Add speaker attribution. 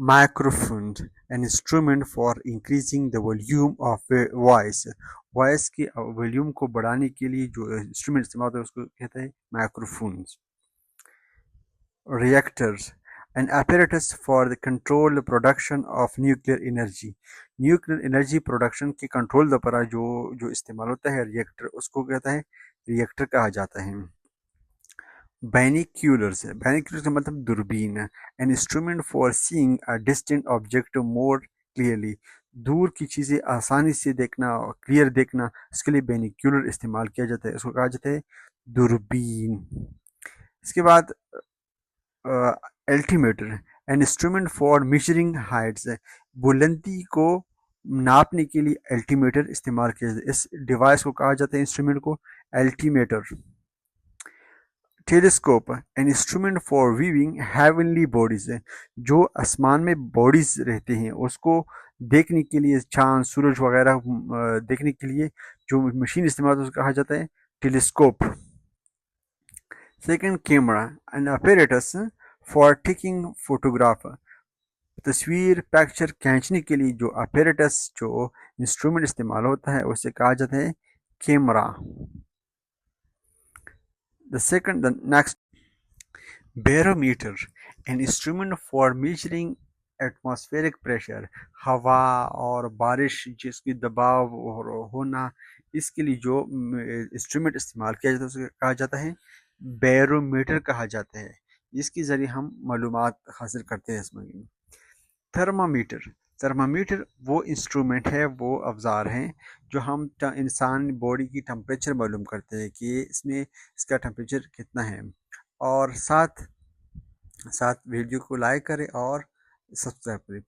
Speaker 1: Microphone, an instrument for increasing the volume of voice. Voice کی volume کو بڑھانے کے لیے جو انسٹرومنٹ استعمال ہوتا ہے اس کو کہتے ہیں مائکروفونز. Reactors, an apparatus for the controlled production of nuclear energy. Nuclear energy production کے کنٹرول دوپرا جو استعمال ہوتا ہے ریئیکٹر، اس کو کہتا ہے ریئیکٹر کہا جاتا ہے. بینیکیولرز، بینیکیولرز کا مطلب دوربین. an instrument for seeing a distant object more clearly. دور کی چیزیں آسانی سے دیکھنا اور کلیئر دیکھنا، اس کے لیے بینیکیولر استعمال کیا جاتا ہے، اس کو کہا جاتا ہے دوربین. اس کے بعد الٹیمیٹر، an instrument for measuring heights. بلندی کو ناپنے کے لیے الٹیمیٹر استعمال کیا جاتا ہے، اس ڈیوائس کو کہا جاتا ہے انسٹرومنٹ کو altimeter. Telescope, an instrument for viewing heavenly bodies. جو آسمان میں باڈیز رہتے ہیں اس کو دیکھنے کے لیے، چاند سورج وغیرہ دیکھنے کے لیے جو مشین استعمال ہوتا ہے اس کو کہا جاتا ہے telescope. Second, camera, an apparatus for taking photograph. تصویر پکچر کھینچنے کے لیے جو اپیریٹس جو انسٹرومنٹ استعمال ہوتا ہے اسے کہا جاتا ہے camera. The next, barometer, an instrument for measuring atmospheric pressure. ہوا اور بارش جس کی دباؤ ہونا، اس کے لیے جو انسٹرومنٹ استعمال کیا جاتا ہے اسے کہا جاتا ہے بیرومیٹر کہا جاتا ہے. اس کے ذریعے ہم معلومات حاصل کرتے ہیں اس میں. تھرمامیٹر، تھرمامیٹر وہ انسٹرومنٹ ہے، وہ اوزار ہیں جو ہم انسان باڈی کی ٹمپریچر معلوم کرتے ہیں کہ اس میں اس کا ٹمپریچر کتنا ہے. اور ساتھ ویڈیو کو لائک کریں اور سبسکرائب کریں.